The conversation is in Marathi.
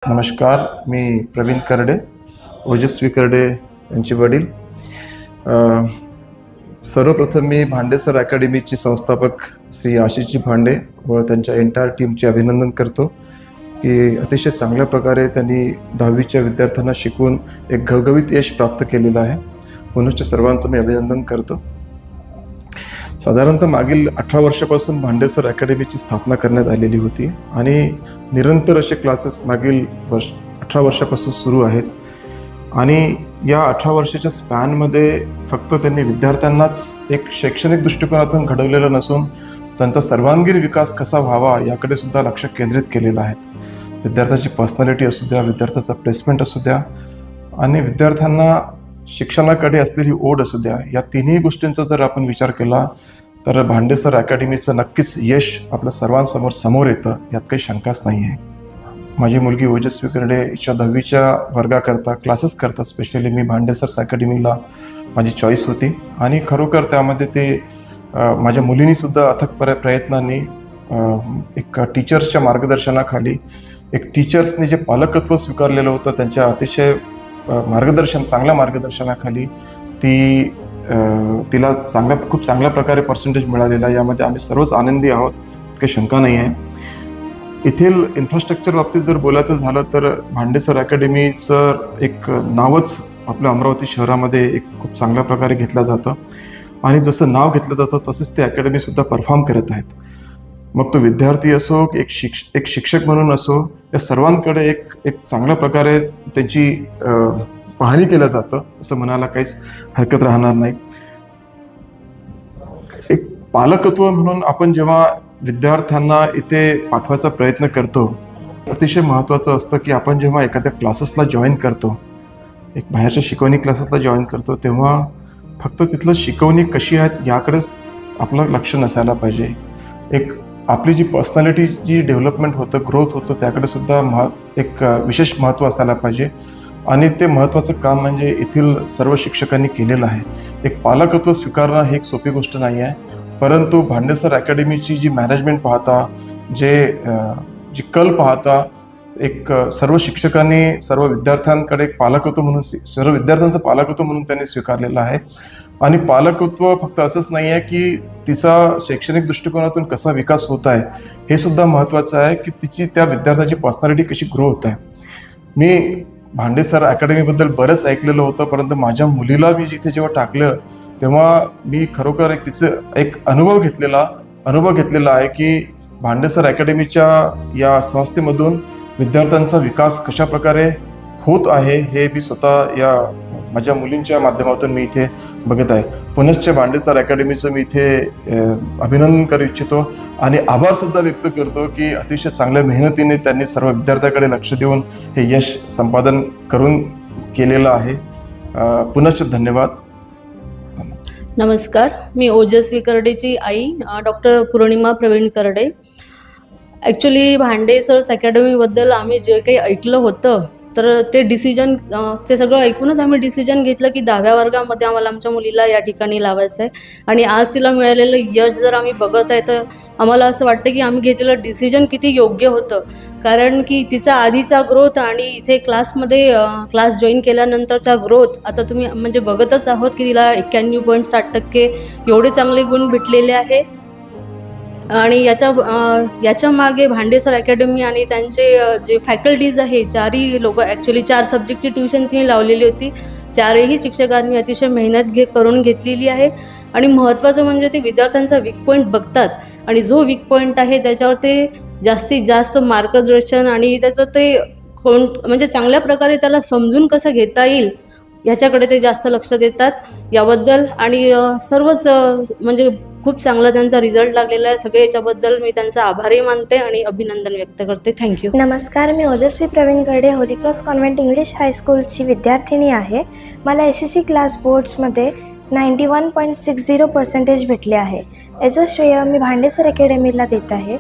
नमस्कार, मी प्रवीण करडे, ओजस्वी करडे यांचे वडील. सर्वप्रथम मी भांडेसर अकॅडमीचे संस्थापक श्री आशिषजी भांडे व त्यांच्या एंटायर टीमचे अभिनंदन करतो की अतिशय चांगल्या प्रकारे त्यांनी 10वीच्या विद्यार्थ्यांना शिकवून एक घवघवीत यश प्राप्त केलेलं आहे. पुनश्च सर्वांचं मी अभिनंदन करतो. साधारणतः मागील 18 वर्षापासून भांडेसर अकॅडमीची स्थापना करण्यात आलेली होती आणि निरंतर असे क्लासेस मागील 18 वर्षापासून सुरू आहेत. आणि या 18 वर्षाच्या स्पॅनमध्ये फक्त त्यांनी विद्यार्थ्यांनाच एक शैक्षणिक दृष्टिकोनातून घडवलेलं नसून त्यांचा सर्वांगीण विकास कसा व्हावा याकडे सुद्धा लक्ष केंद्रित केलेलं आहे. विद्यार्थ्याची पर्सनॅलिटी असू द्या, विद्यार्थ्याचा प्लेसमेंट असू द्या आणि विद्यार्थ्यांना शिक्षणाकडे असलेली ओढ असू द्या, या तिन्ही गोष्टींचा जर आपण विचार केला तर भांडेसर अकॅडमीचं नक्कीच यश आपल्या सर्वांसमोर येतं, यात काही शंकाच नाही आहे. माझी मुलगी ओजस्वी करडे हिच्या 10वीच्या वर्गाकरता क्लासेस करता स्पेशली मी भांडेसर अकॅडमीला माझी चॉईस होती आणि खरोखर त्यामध्ये ते माझ्या मुलीनीसुद्धा अथक प्रयत्नांनी एक टीचर्सच्या मार्गदर्शनाखाली, एक टीचर्सनी जे पालकत्व स्वीकारलेलं होतं त्यांच्या अतिशय चांगल्या मार्गदर्शनाखाली तिला खूप चांगल्या प्रकारे पर्सेंटेज मिळालेला आहे. यामध्ये आम्ही सर्वच आनंदी आहोत, काही शंका नाही आहे. येथील इन्फ्रास्ट्रक्चर बाबतीत जर बोलायचं झालं तर भांडेसर अकॅडमीचं एक नावच आपल्या अमरावती शहरामध्ये एक खूप चांगल्या प्रकारे घेतलं जातं आणि जसं नाव घेतलं जातं तसेच ते अकॅडमीसुद्धा परफॉर्म करत आहेत. मग तो विद्यार्थी असो, एक शिक्षक म्हणून असो, या सर्वांकडे एक चांगल्या प्रकारे त्यांची पाहणी केलं जातं असं म्हणायला काहीच हरकत राहणार नाही. एक पालकत्व म्हणून आपण जेव्हा विद्यार्थ्यांना इथे पाठवायचा प्रयत्न करतो, अतिशय महत्त्वाचं असतं की आपण जेव्हा एखाद्या क्लासेसला जॉईन करतो, एक बाहेरच्या शिकवणी क्लासेसला जॉईन करतो, तेव्हा फक्त तिथलं शिकवणी कशी आहेत याकडेच आपलं लक्ष नसायला पाहिजे. एक आपली जी पर्सनॅलिटी जी डेव्हलपमेंट होतं, ग्रोथ होतं, त्याकडे सुद्धा एक विशेष महत्त्व असायला पाहिजे. आणि ते महत्त्वाचं काम म्हणजे येथील सर्व शिक्षकांनी केलेलं आहे. एक पालकत्व स्वीकारणं ही एक सोपी गोष्ट नाही आहे, परंतु भांडेसर अकॅडमीची जी मॅनेजमेंट पाहता, जी कल पाहता, एक सर्व शिक्षकांनी सर्व विद्यार्थ्यांकडे एक पालकत्व म्हणून, सर्व विद्यार्थ्यांचं पालकत्व म्हणून त्यांनी स्वीकारलेलं आहे. आणि पालकत्व फक्त असंच नाही आहे की तिचा शैक्षणिक दृष्टिकोनातून कसा विकास होत आहे हे सुद्धा महत्त्वाचं आहे की तिची त्या विद्यार्थ्याची पर्सनॅलिटी कशी ग्रो होत आहे. मी भांडेसर अकॅडमीबद्दल बरंच ऐकलेलं होतं, परंतु माझ्या मुलीला मी जिथे जेव्हा टाकलं तेव्हा मी खरोखर एक अनुभव घेतलेला आहे की भांडेसर अकॅडमीच्या या संस्थेमधून विद्यार्थ्यांचा विकास कशा प्रकारे होत आहे हे मी स्वतः या माझ्या मुलींच्या माध्यमातून मी इथे बघत आहे. पुनश्च भांडेसर अकॅडमीचं मी इथे अभिनंदन करू इच्छितो आणि आभारसुद्धा व्यक्त करतो की अतिशय चांगल्या मेहनतीने त्यांनी सर्व विद्यार्थ्याकडे लक्ष देऊन हे यश संपादन करून केलेलं आहे. पुनश्च धन्यवाद. नमस्कार, मी ओजस्वी करडेची आई डॉक्टर पूर्णिमा प्रवीण करडे. ॲक्च्युली भांडेसर अकॅडमीबद्दल आम्ही जे काही ऐकलं होतं तर ते सगळं ऐकूनच आम्ही डिसिजन घेतलं की 10व्या वर्गामध्ये आम्हाला आमच्या मुलीला या ठिकाणी लावायचं आहे. आणि आज तिला मिळालेलं यश जर आम्ही बघत आहे तर आम्हाला असं वाटतं की आम्ही घेतलेलं डिसिजन किती योग्य होतं. कारण की तिचा आधीचा ग्रोथ आणि इथे क्लास जॉईन केल्यानंतरचा ग्रोथ आता तुम्ही म्हणजे बघतच आहोत की तिला 91.60% एवढे चांगले गुण भेटलेले आहे. आणि याच्या मागे भांडेसर अकॅडमी आणि त्यांचे जे फॅकल्टीज आहे, 4ही लोक, ॲक्च्युली 4 सब्जेक्टची ट्युशन तिने लावलेली होती. 4ही शिक्षकांनी अतिशय मेहनत करून घेतलेली आहे. आणि महत्त्वाचं म्हणजे ते विद्यार्थ्यांचा वीक पॉईंट बघतात आणि जो वीक पॉईंट आहे त्याच्यावर ते जास्तीत जास्त मार्गदर्शन आणि त्याचं ते म्हणजे चांगल्या प्रकारे त्याला समजून कसं घेता येईल ह्याच्याकडे ते जास्त लक्ष देतात. याबद्दल आणि सर्वच म्हणजे खूप चांगला त्यांचा रिझल्ट लागलेला आहे. सगळे याच्याबद्दल मी त्यांचा आभारही मानते आणि अभिनंदन व्यक्त करते. थँक्यू. नमस्कार, मी ओजस्वी प्रवीण करडे, होली क्रॉस कॉन्व्हेंट इंग्लिश हायस्कूलची विद्यार्थिनी आहे. मला SSC क्लास बोर्ड्समध्ये 91.60% भेटले आहे. याचं श्रेय मी भांडेसर अकॅडमीला देत आहे.